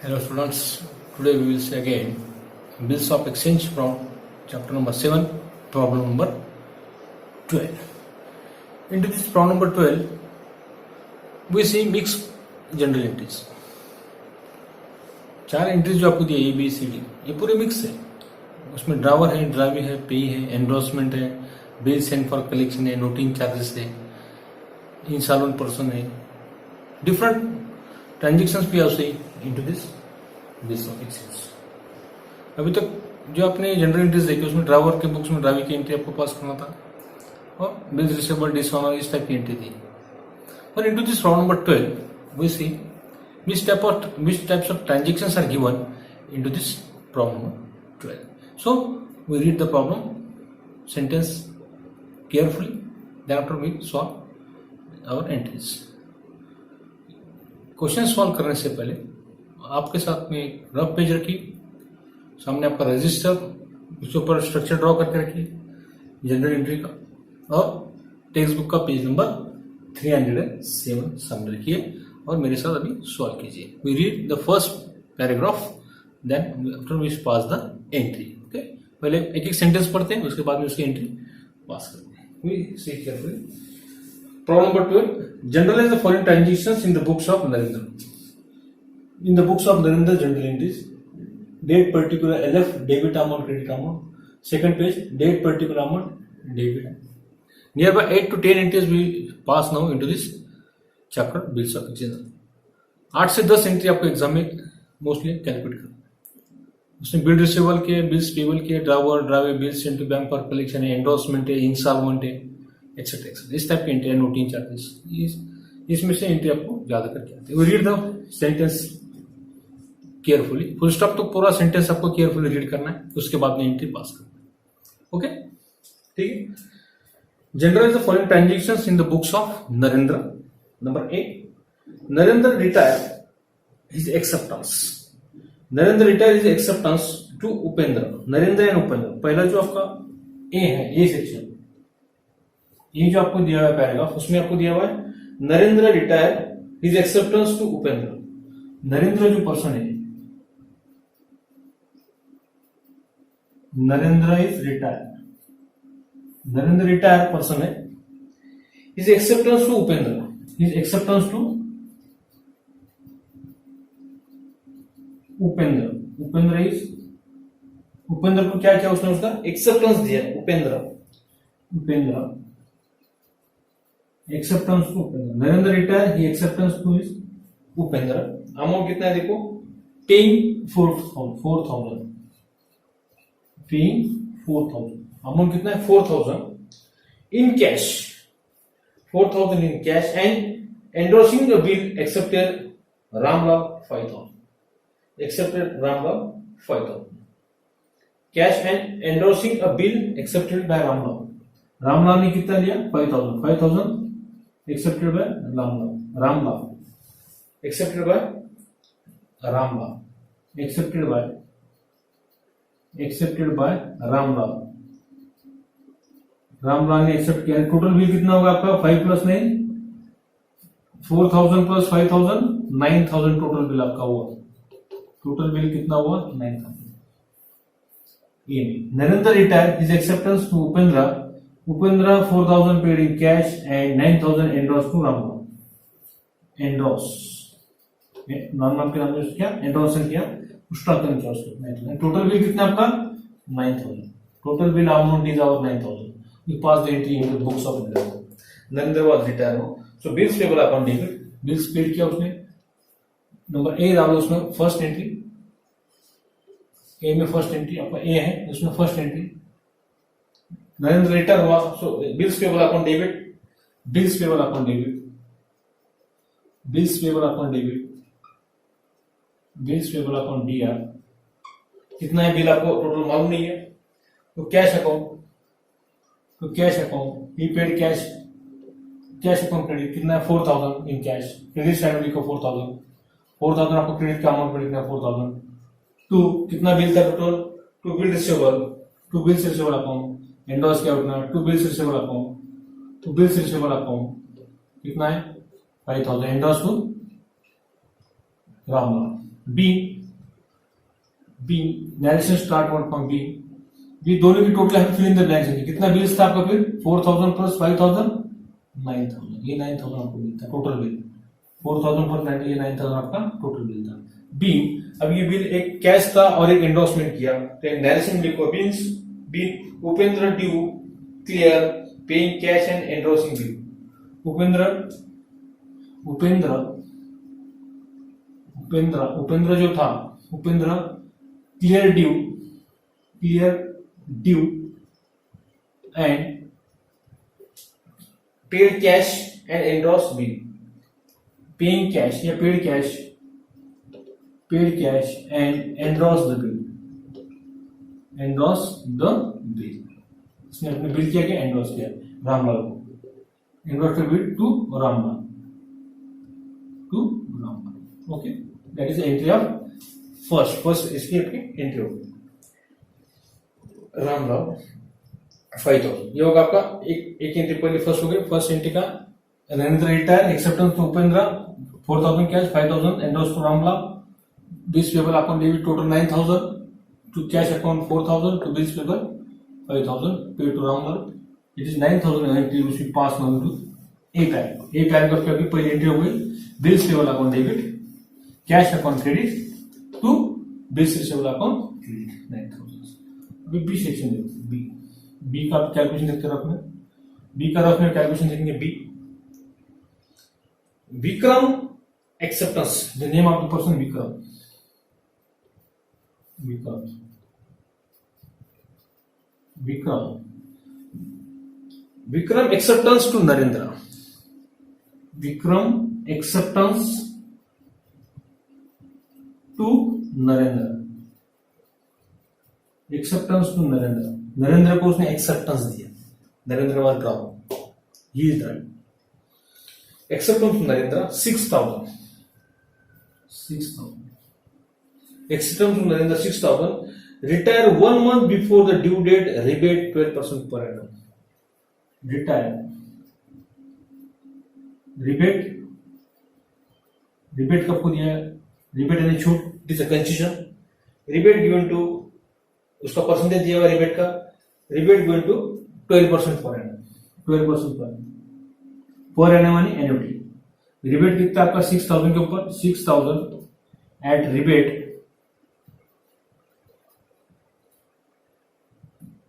Hello students, today we will see again bills of exchange from chapter number 7, problem number 12. Into this problem number 12, we see mixed general entries. चार entries जो आपको दी है ए B C D, ये पूरे mix है. उसमें drawer है, ड्रावी है, पे है, एंडोर्समेंट है, बिल सेंड फॉर कलेक्शन है, नोटिंग चार्जेस है, इंसॉल्वेंट पर्सन है, डिफरेंट ट्रांजेक्शंस भी आते हैं into this bills of exchange. अभी तक जो आपने जनरल एंट्रीज देखी उसमें ड्रावर के बुक्स में ड्रावी की एंट्री आपको पास करना था और बिल्स रिसीवेबल डिसऑनर इस टाइप की एंट्री थी. और into this problem number 12 we see which types of transactions are given into this problem number 12. So we read the problem sentence carefully, thereafter we solve our entries. Question solve करने से पहले आपके साथ में rough page रखिए, सामने आपका register, उसके ऊपर स्ट्रक्चर ड्रॉ करके रखिए जनरल एंट्री का, और टेक्स्ट बुक का पेज नंबर 307 सामने रखिए और मेरे साथ अभी सॉल्व कीजिए. We read the first paragraph, then after we pass the entry. Okay, पहले एक एक सेंटेंस पढ़ते हैं, उसके बाद में उसकी एंट्री पास करते हैं. We see carefully. Problem number 12, journalise the following transactions in the books of Narendra. In the books of Narendra journal entries, date particular LF debit amount credit amount. Second page, date particular amount debit. Near by 8 to 10 entries we pass now into this chapter bills of exchange. 8 से 10 entry आपको exam में mostly calculate करना. उसमें bill receivable के, bills payable के, drawer, drawee, bills send to bank for collection है, endorsement है, insolvent है, एक्सेट्रा एक्सेट्रा. इस टाइप की एंट्री है, नोटिंग चार्जेस. इसमें से एंट्री आपको ज्यादा करके आते हैं. Read the sentence carefully. Full stop तो पूरा सेंटेंस आपको केयरफुली रीड करना है, उसके बाद में एंट्री पास करना है. ओके, ठीक है. Journalise the following transactions in the books of Narendra. Number 8, Narendra retired his acceptance. Narendra retired his acceptance to Upendra. Narendra and Upendra. पहला जो आपका ए है, ये सेक्शन, ये जो आपको दिया हुआ है पैराग्राफ, उसमें आपको दिया हुआ है Narendra retire his acceptance to Upendra. Narendra जो पर्सन है, Narendra is retire, Narendra retire person है. His acceptance to Upendra, his acceptance to Upendra. Upendra को क्या किया उसने, उसका एक्सेप्टेंस दिया. Upendra acceptance to Upendra. Narendra retire, he acceptance to his Upendra. Amount कितना है देखो, पेइंग 4,000. पेइंग 4,000. अमाउंट कितना है, 4,000 in cash. 4,000 in cash and endorsing the bill accepted Ramlal 5,000. Accepted Ramlal 5,000. Cash and endorsing a bill accepted by Ramlal. Ramlal ने कितना लिया, 5,000. 5,000 accepted by Ramlal. Accepted by Ramlal. Accepted by Ramlal. Ramlal ने accept किया. Total bill कितना होगा आपका, 5 plus 9, 4,000 plus 5,000, 9,000 total bill आपका हुआ. टोटल बिल कितना हुआ, 9,000. ये Narendra retire his acceptance to Upendra. Upendra 4,000 paid in cash and 9,000 endorse to Ramlal. Endorse नाम के नाम से क्या, एंडोर्स किया, टोटल बिल कितना आपका, 9,000. Total bill amount is our 9,000. We pass the entry into the books of Narendra. Narendra was retired. So bills payable account debit. Bills paid किया उसने. नंबर ए डालो उसमें फर्स्ट एंट्री. ए में first entry आपका ए है, उसमें फर्स्ट एंट्री. नरेंद्र रिटायर हुआ, so bills payable account debit. Bills payable account debit. Bills payable account debit. Bills payable account DR. कितना है बिल आपको टोटल मालूम नहीं है, तो कैश अकाउंट. तो cash account, he paid cash. Cash account credit कितना है, 4,000 इन कैश. क्रेडिट साइड में लिखो 4,000 आपको क्रेडिट का अमाउंट क्रेडिट है 4,000. टू कितना बिल था total, to bill receivable account. Endorse क्या उतना, टू बिल्स रिसीवेबल अकाउंट कितना है, 5,000. Endorse to Ramlal. B narration start word from B दोनों की टोटल है फिल इन द ब्लैंक्स है। कितना बिल्स था आपका फिर 4000 प्लस 5000 9000, ये 9000 आपको बिल था टोटल बिल। 4000 प्लस 90 ये 9000 आपका टोटल बिल था। बी अब ये बिल एक कैश था और एक एंडोर्समेंट किया, तो नरेशन लिखो means be Upendra due clear paying cash and endorsing bill. Upendra जो था Upendra clear due and paid cash and endorse bill. Paying cash या paid cash and endorse the bill. इसने अपने बिल किया क्या एंडोर्स किया रामलाल को, endorse the bill to Ramlal. Okay that is entry of first इसकी अपनी एंट्री होगी रामलाल 5000। ये होगा आपका एक एंट्री पहले फर्स्ट हो गई। फर्स्ट एंट्री का Narendra retire acceptance to Upendra 4000 cash 5000 endorse to Ramlal. Bills payable account debit total 9000 to cash account 4000 to bills payable 5000 paid to Ramlal. It is 9000 entry which we pass now to A paragraph. A paragraph की पहली entry हो गई bills payable account debit cash account credit to bills receivable account credit 9000। अभी B section देखो B का calculation देखते रखना। B का रफ में कैलकुलेशन देखेंगे। B Vikram acceptance the name of the person Vikram acceptance to Narendra. Narendra को उसने एक्सेप्टेंस दिया। Narendra was drop, he is drop. Acceptance to Narendra 6000 Acceptance to Narendra 6000. Retire 1 month before the due date. Rebate 12% per annum. Retire. Rebate कब को दिया है? Rebate यानी छूट, it is a concession. Rebate given to उसका परसेंटेज दिया हुआ रिबेट का। Rebate given to 12% per annum. 12% per annum यानी एनुटी। रिबेट कितना आपका 6000 के ऊपर 6000 at rebate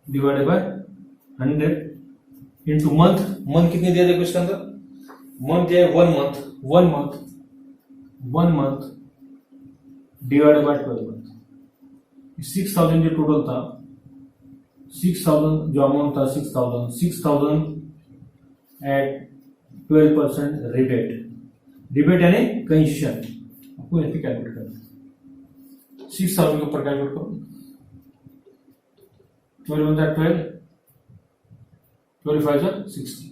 divided by 100 into month कितने दिया देखो इसके अंदर मंथ दिया है 1 मंथ डिवाइडेड बाय 12 मंथ। 6000 जो टोटल था 6000 जो अमाउंट था 6000 एट 12% रिबेट यानी कंसेशन आपको यहाँ पे कैलकुलेट करना। 6000 के ऊपर कैलकुलेट करो 12 1 12 12 5 60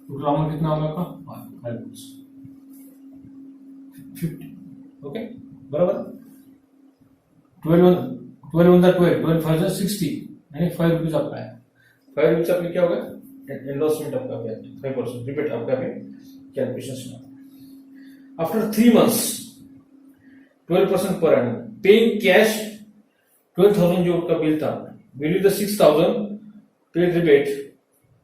टोटल अमाउंट कितना होगा आपका 5 50। ओके बराबर 12 1 12 5 60 यानी 5 रुपीज आपका है। 5 रुपीज आपका क्या होगा एंडोर्समेंट आपका 5% रिबेट आपका calculation. After 3 months 12% per annum paying cash 12,000 जो उसका बिल था bill the 6,000 paid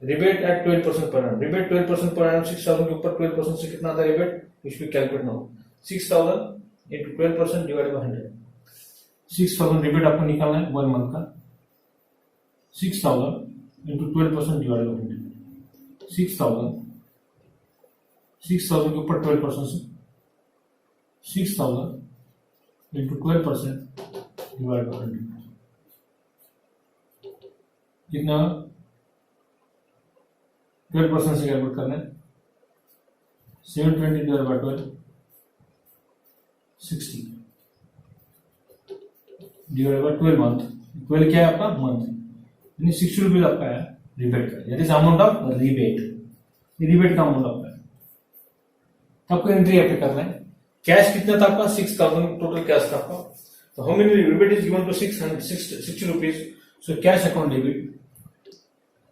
rebate at 12% per annum। Rebate 12% per annum 6,000 के ऊपर 12% से कितना आता है rebate which we calculate now 6,000 into 12% divided by 100। 6,000 rebate आपको निकालना है 1 month का 6,000 into 12% divided by 100। 6,000 के ऊपर 12% से 6,000 into 12% divided by 100 कितना 12% से कैलकुलेट करना है 720 divided by 12 60 divided by 12 month। 12 क्या है आपका मंथ यानी 60 रुपीज आपका है रिबेट का that is amount of rebate का अमाउंट आपका है। तो आपको एंट्री यहाँ पे करना है। कैश कितना था आपका 6,000 टोटल कैश था आपका। तो how many rebate is given to 60 rupees. So cash account debit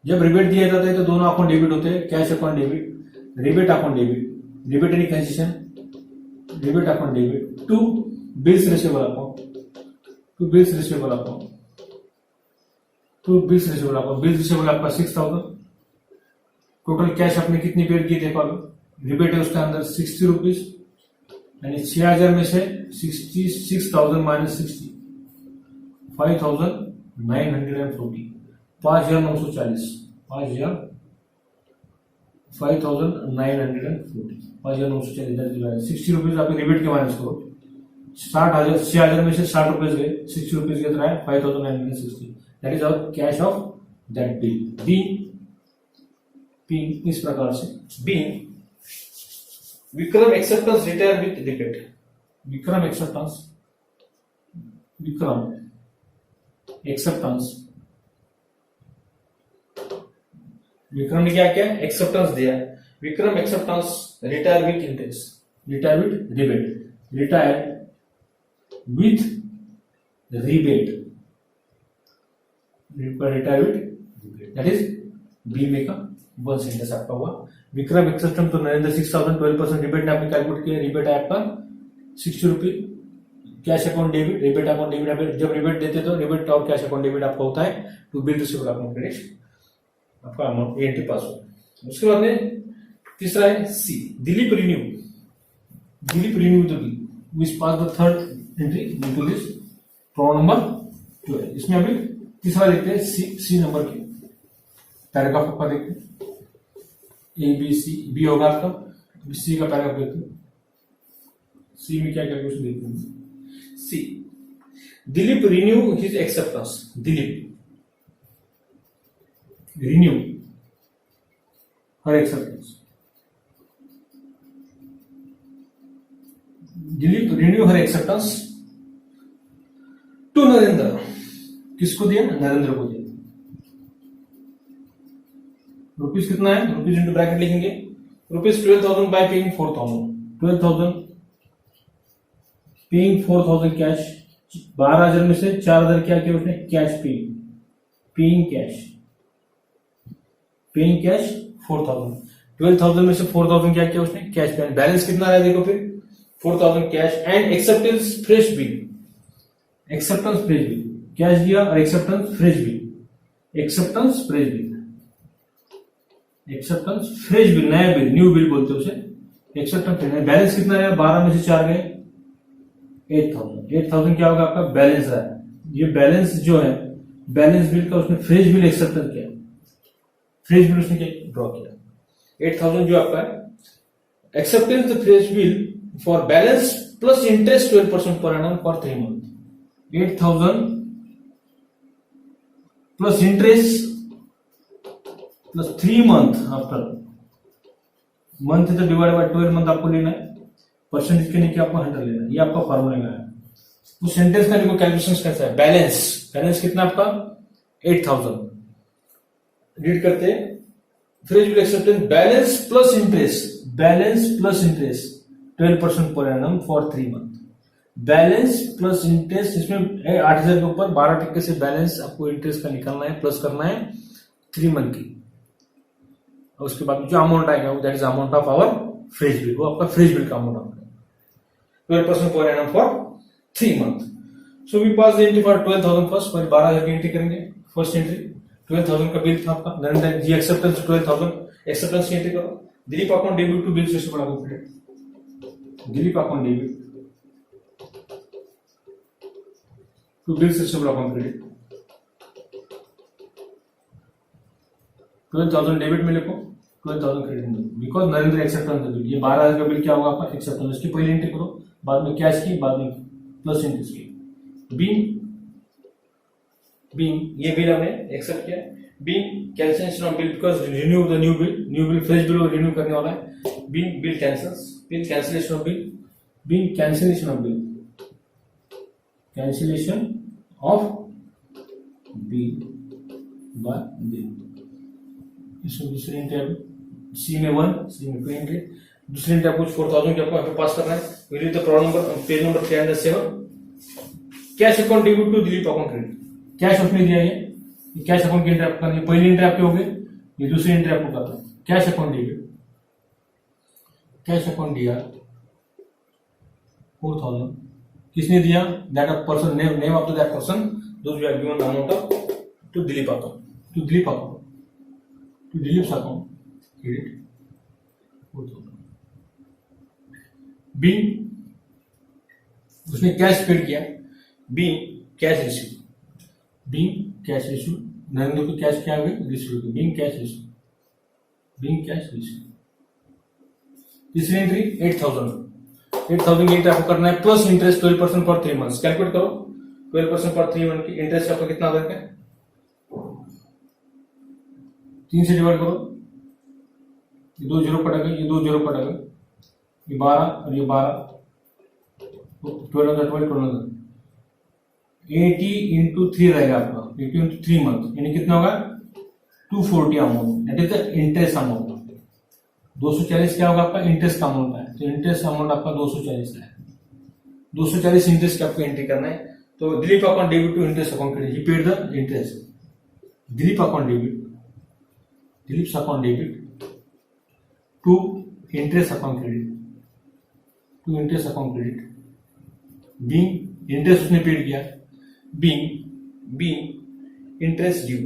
जब रिबेट दिया जाता है तो दोनों अकाउंट डेबिट होते हैं cash account debit rebate account debit rebate यानी concession debit account debit to bills receivable account, to bills receivable account, to bills receivable account, bills receivable आपका 6000, टोटल कैश आपने कितनी पेड की देखो, रिबेट है उसके अंदर 60 रुपीज, यानी 6000 में से 66,000 माइनस 60, 5,940, 5,940, 5,940, 5,940, 60 रुपीज आप रिबेट के माइनस करो, 60,000, 6,000 में से 60 रुपीज गए, 60 रुपीज गए तो 5,960, that is our cash of that bill. B इस प्रकार से B Vikram acceptance retire with rebate, Vikram acceptance Vikram ने क्या किया, एक्सेप्टेंस दिया, Vikram acceptance retire with interest, retire with rebate, retire with rebate, retire with, that is B में का वन सेंटेंस आपका हुआ। विक्रम एक्सेप्टेंस तो नरेंद्र 6,000, 12% रिबेट ने आपने कैलकुलेट किया, रिबेट है आपका 60 rupees, cash account debit, rebate account debit, जब रिबेट देते तो रिबेट और कैश अकाउंट डेबिट आपका होता है to bill receivable account credit, आपका अमाउंट एंट्री पास हो। उसके बाद में तीसरा है C, Dilip renew, Dilip renew the bill which pass the third entry to this problem number 12। इसमें अभी तीसरा देखते हैं, सी नंबर के पैराग्राफ आपका देखते हैं, ए बी सी, बी होगा आपका, सी का पैराग्राफ देखते हैं, सी में क्या कैलकुलेशन देखते हैं। C, Dilip renew his acceptance, Dilip renew her acceptance, Dilip renew her acceptance to Narendra, किसको दिया, नरेंद्र को दिया। रुपीज कितना है, रुपीज इंटू ब्रैकेट लिखेंगे, rupees 12,000 by paying 4,000, 12,000 paying 4,000 cash, 12,000 में से 4,000 क्या किया उसने, cash paying cash, paying cash 4,000, 12,000 में से 4,000 क्या किया उसने, कैश, बैलेंस कितना रहा देखो फिर 4,000 cash and acceptance fresh bill, acceptance fresh bill, cash दिया और acceptance fresh bill, acceptance fresh bill, acceptance fresh bill, नया बिल, न्यू बिल बोलते हैं उसे, एक्सेप्टेंस फ्रेश। बैलेंस कितना है, 12 में से 4 गए 8,000, 8,000 क्या होगा आपका बैलेंस है, ये बैलेंस जो है बैलेंस बिल का उसने फ्रेश बिल एक्सेप्टेंस किया, फ्रेश बिल उसने क्या ड्रॉ किया, 8,000 जो आपका है acceptance the fresh bill for balance plus interest 12% per annum for 3 month, 8,000 plus interest plus 3 month after, month तो डिवाइड बाय 12 मंथ आपको लेना है, परसेंटेज के नीचे आपको 100 लेना है, ये आपका फॉर्मूला में है। उस सेंटेंस का देखो कैलकुलेशन कैसा है, बैलेंस, बैलेंस कितना आपका 8,000, रीड करते हैं, fresh bill acceptance balance plus interest, balance plus interest 12% per annum for 3 month, balance plus interest, इसमें 8,000 के ऊपर 12% से बैलेंस आपको इंटरेस्ट का निकालना है, प्लस करना है 3 मंथ की, और उसके बाद जो अमाउंट आएगा that is amount of our fresh bill, वो आपका फ्रेश बिल का अमाउंट आता है 12% per annum for 3 month. So we pass the entry for 12,000 first, पर 12,000 की एंट्री करेंगे, फर्स्ट एंट्री 12,000 का बिल था आपका, नरेंद्र जी एक्सेप्टेंस 12,000, एक्सेप्टेंस की एंट्री करो, Dilip account debit to bills receivable account credit, Dilip account debit to bills receivable account credit, 12,000 debit में लिखो, 12,000 क्रेडिट में, बिकॉज नरेंद्र एक्सेप्टेंस बिल, ये 12,000 का बिल क्या होगा आपका एक्सेप्टेंस, इसकी पहले एंट्री करो, बाद में कैश की, बाद में प्लस इंटरेस्ट की, बीइंग ये बिल हमने एक्सेप्ट किया, being cancellation of bill because renew the new bill fresh bill renew करने वाला है, being bill cancels, bill cancellation of bill, being cancellation of bill, cancellation of bill bye bill, इसमें दूसरी entry सी में 1, सी में 2 entry, दूसरी entry आपको 4,000 के आपको पास करना है, will the problem number page number 307, cash account debit to Dilip account credit, cash उसने दिया, ये कैश अकाउंट की एंट्री आपको करनी है, पहली एंट्री आपकी होगी, ये दूसरी एंट्री आपको करना है, cash account debit, cash account दिया 4,000 किसने दिया? That of person, name of that person those we have given the amount of to Dilip account, to Dilip's account credit 4,000। Be उसने कैश पेड किया, be cash receive, be cash receive, Narendra को cash क्या हुई? Receive, being cash receive, being cash receive. तीसरी entry 8,000 की आपको करना है plus interest 12% for 3 months. Calculate करो 12% फॉर 3 मंथ की इंटरेस्ट आपका कितना आ जाएगा? 3 से डिवाइड करो, ये 2 जीरो पड़ गए, ये 2 जीरो पड़ गए, ये 12 और ये 12, 12,000 80 इंटू 3 रहेगा आपका, 80 इंटू 3 मंथ, यानी कितना होगा? 240 amount, that is the interest amount. 240 क्या होगा आपका? इंटरेस्ट का अमाउंट है, तो इंटरेस्ट अमाउंट आपका 240 है। 240 इंटरेस्ट का आपको एंट्री करना है। तो Dilip account debit to interest account credit, he paid the interest. Dilip account debit, Dilip's account debit to interest account credit, to interest account credit. Being interest उसने पेड किया, being interest due,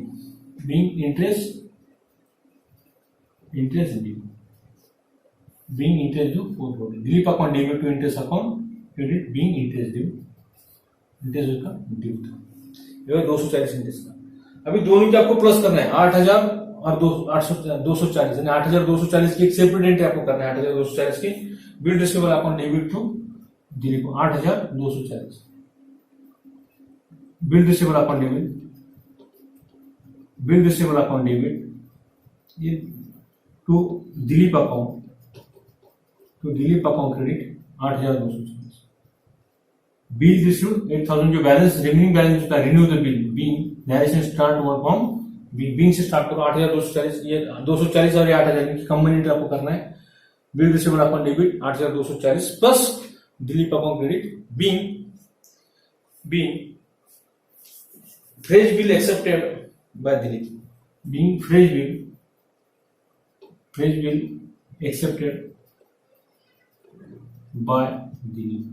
being interest due, being interest due 440। Dilip account debit to interest account credit being interest due, interest उसका due था, ये 240 interest का। अभी दोनों को आपको प्लस करना है, 8,000 और 240, यानी 8,240 की एक सेपरेट एंट्री आपको करना है। 8,240 की bill receivable account debit to Dilip, 8,240 bill receivable account debit, bill receivable account debit ये to Dilip account, to Dilip account credit 8,240। Bill received 8,000, जो बैलेंस रिमेनिंग बैलेंस होता है, renew the bill, being narration start work from being से start करो। 8,240, ये 240 और 8,000 की combined आपको करना है। Bill receivable account debit 8,240 plus Dilip account credit being fresh bill accepted by Dilip, being fresh bill accepted by Dilip।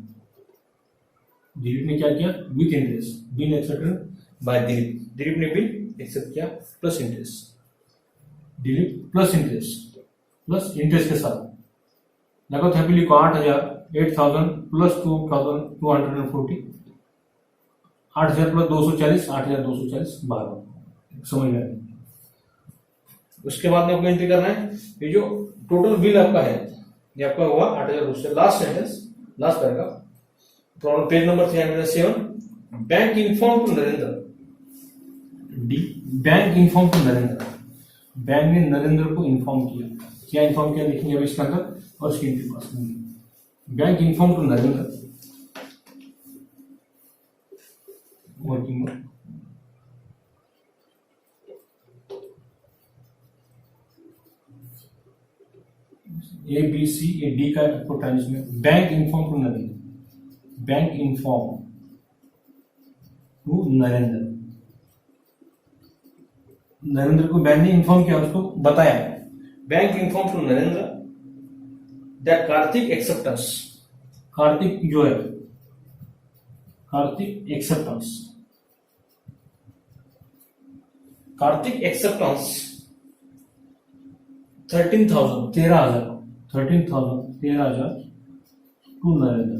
Dilip ने क्या किया? With interest, bill accepted by Dilip, Dilip ने बिल एक्सेप्ट किया plus interest, Dilip plus interest के साथ लगो हैप्पीली को 8,000 plus 2,240, 8,000 plus 240, 8,240 12 समझ में। उसके बाद में आपको एंट्री करना है, ये जो टोटल बिल आपका है ये आपका हुआ 8,240। Last sentence, last paragraph, problem page number 307। Bank inform to Narendra, the bank inform to Narendra, bank ने नरेंद्र को इन्फॉर्म किया। क्या इन्फॉर्म किया देखेंगे अभी इसके अंदर और स्क्रीन के पास। Bank inform to Narendra working में A B C A D का पोटेंशियल में bank inform to Narendra, bank inform to Narendra, Narendra को बैंक ने इन्फॉर्म किया, उसको बताया। Bank inform to Narendra that Kartik acceptance, Kartik जो है Kartik acceptance, Kartik acceptance 13,000 to Narendra,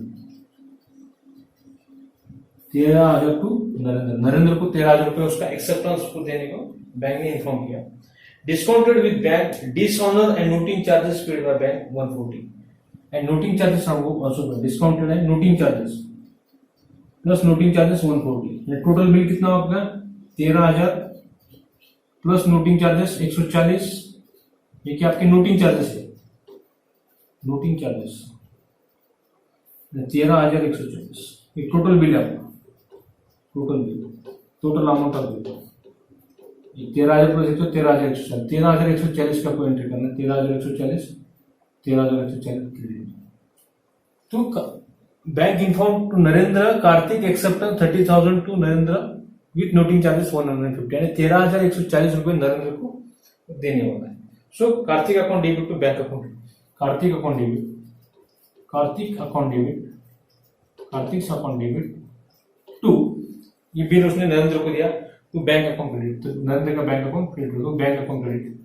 13,000 to Narendra, Narendra को 13,000 रुपए उसका एक्सेप्टेंस को देने को बैंक ने इन्फॉर्म किया। Discounted with bank dishonour and noting charges paid by bank 140 and noting charges हमको डिस्काउंटेड है, noting charges plus noting charges 140, total bill कितना होगा? 13,000 प्लस नोटिंग चार्जेस 140, ये क्या आपके नोटिंग चार्जेस है, नोटिंग चार्जेस 13,140, ये टोटल बिल है आपका, total bill, total amount of bill 13,000 plus 13,140, 13,140 का आपको एंट्री करना है। 13,140 क्रेडिट। तो bank inform to Narendra Kartik acceptance 30,000 to Narendra with noting charges 150, यानी 13,140 रुपए नरेंद्र को देने वाला है। So Kartik account debit to bank account, Kartik account debit Kartik upon debit to, ये बिल उसने नरेंद्र को दिया तो बैंक अकाउंट क्रेडिट, तो नरेंद्र का बैंक अकाउंट क्रेडिट हो, बैंक अकाउंट क्रेडिट।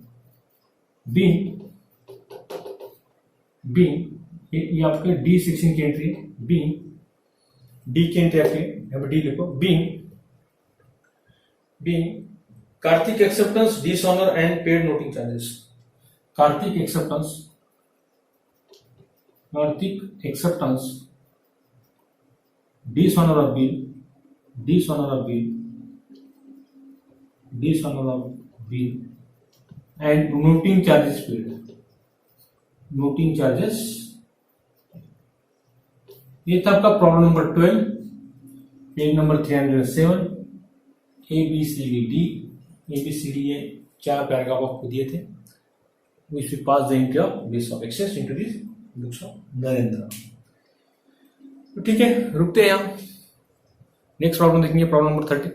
बीइंग ये आपके डी सेक्शन की एंट्री है। बीइंग डी की एंट्री आपके यहाँ पर डी लिखो। Being Kartik acceptance dishonour and paid noting charges. Kartik acceptance dishonour of bill and noting charges paid. Noting charges, ये था आपका problem number 12, page number 307। ABCD ये 4 पैराग्राफ आपको दिए थे। Which will pass the entry of base of excess into the books of Narendra. तो ठीक है, रुकते हैं यहाँ। नेक्स्ट प्रॉब्लम देखेंगे, problem number 30।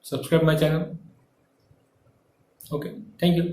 Subscribe my channel. Okay, thank you.